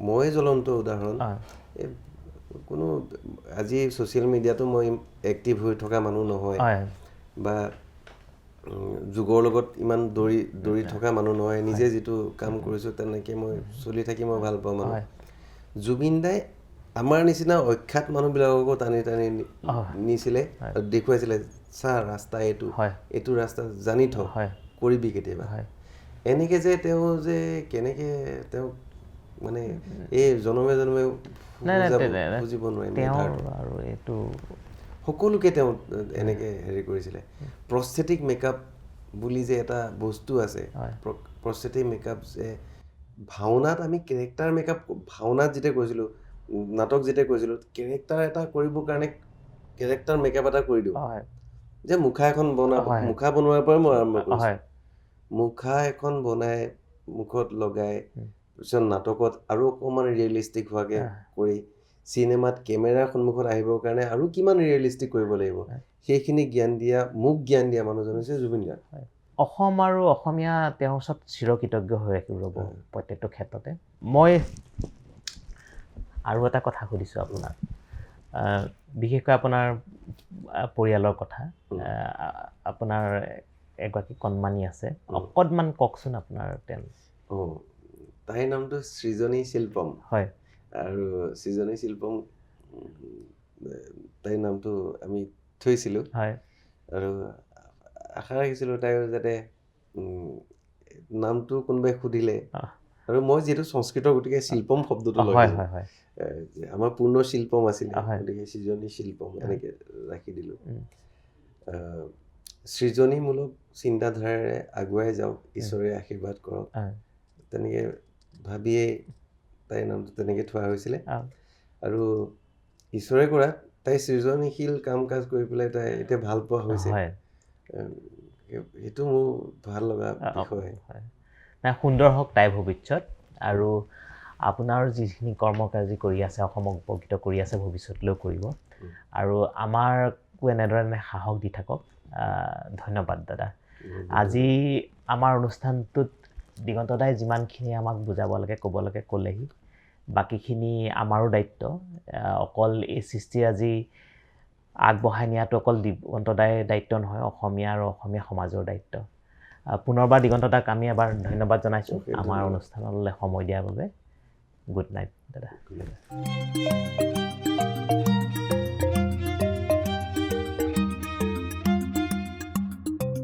মই জ্বলন্ত উদাহৰণ কোনো আজি ছ'চিয়েল মিডিয়াতো মই এক্টিভ হৈ থকা মানুহ নহয় বা যুগৰ লগত ইমান দৌৰি থকা মানুহ নহয় নিজে যিটো কাম কৰিছোঁ তেনেকৈ মই চলি থাকি মই ভাল পাওঁ মানুহ জুবিন দাই আমাৰ নিচিনা অখ্যাত মানুহবিলাককো টানি টানি নিছিলে আৰু দেখুৱাইছিলে চা ৰাস্তা এইটো ৰাস্তা জানি থ কৰিবি কেতিয়াবা এনেকৈ যে তেওঁ যে কেনেকৈ তেওঁ মানে এই জনমে জনমে বুজিব নোৱাৰিম সকলোকে তেওঁ এনেকৈ হেৰি কৰিছিলে প্ৰস্থেটিক মেকআপ বুলি যে এটা বস্তু আছে প্ৰস্থেটিক মেকআপ যে ভাওনাত আমি কেৰেক্টাৰ মেকআপ ভাওনাত যেতিয়া কৰিছিলোঁ নাটক যেতিয়া কৰিছিলোঁ কেৰেক্টাৰ এটা কৰিবৰ কাৰণে কেৰেক্টাৰ মেকআপ এটা কৰি দিওঁ যে মুখা এখন মুখা বনোৱাৰ পৰাই মই আৰম্ভ কৰিছোঁ মুখা এখন বনাই মুখত লগাই তাৰপিছত নাটকত আৰু অকণমান ৰিয়েলিষ্টিক হোৱাকৈ কৰি চিনেমাত কেমেৰাৰ সন্মুখত আহিবৰ কাৰণে আৰু কিমান ৰিয়েলিষ্টিক কৰিব লাগিব সেইখিনি মোক জ্ঞান দিয়া মানুহজন হৈছে জুবিন গাৰ্গ অসম আৰু অসমীয়া তেওঁৰ ওচৰত চিৰকৃতজ্ঞ হৈ ৰাখিব ৰ'ব প্ৰত্যেকটো ক্ষেত্ৰতে মই আৰু এটা কথা সুধিছোঁ আপোনাক বিশেষকৈ আপোনাৰ পৰিয়ালৰ কথা আপোনাৰ এগৰাকী কণমানি আছে অকণমান কওকচোন আপোনাৰ তাইৰ নামটো সৃজনী শিল্পম হয় আৰু সৃজনী শিল্পম তাইৰ নামটো আমি থৈছিলোঁ হয় আৰু আশা ৰাখিছিলোঁ তাইৰ যাতে নামটো কোনোবাই সুধিলে আৰু মই যিহেতু সংস্কৃতৰ গতিকে শিল্পম শব্দটো লৈ আমাৰ পূৰ্ণ শিল্পম আছিলে গতিকে সৃজনী শিল্পম এনেকৈ ৰাখি দিলোঁ সৃজনীমূলক চিন্তাধাৰাৰে আগুৱাই যাওক ঈশ্বৰে আশীৰ্বাদ কৰক তেনেকৈ ভাবিয়েই তাইৰ নামটো তেনেকৈ থোৱা হৈছিলে আৰু ঈশ্বৰে কৰা তাই সৃজনীশীল কাম কাজ কৰি পেলাই তাই এতিয়া ভাল পোৱা হৈছে সেইটো মোৰ ভাল লগা বিষয় সুন্দৰ হওক তাইৰ ভৱিষ্যত আৰু আপোনাৰ যিখিনি কৰ্মকাৰ্যী কৰি আছে অসমক উপকৃত কৰি আছে ভৱিষ্যতলৈও কৰিব আৰু আমাকো এনেদৰে সাহস দি থাকক ধন্যবাদ দাদা আজি আমাৰ অনুষ্ঠানটোত দিগন্ত দাই যিমানখিনি আমাক বুজাব লাগে ক'ব লাগে ক'লেহি বাকীখিনি আমাৰো দায়িত্ব অকল এই সৃষ্টিৰাজি আগবঢ়াই নিয়াটো অকল দিগন্ত দাইৰ দায়িত্ব নহয় অসমীয়া আৰু অসমীয়া সমাজৰ দায়িত্ব পুনৰবাৰ দিগন্ত দাক আমি এবাৰ ধন্যবাদ জনাইছোঁ আমাৰ অনুষ্ঠানলৈ সময় দিয়াৰ বাবে গুড নাইট দাদা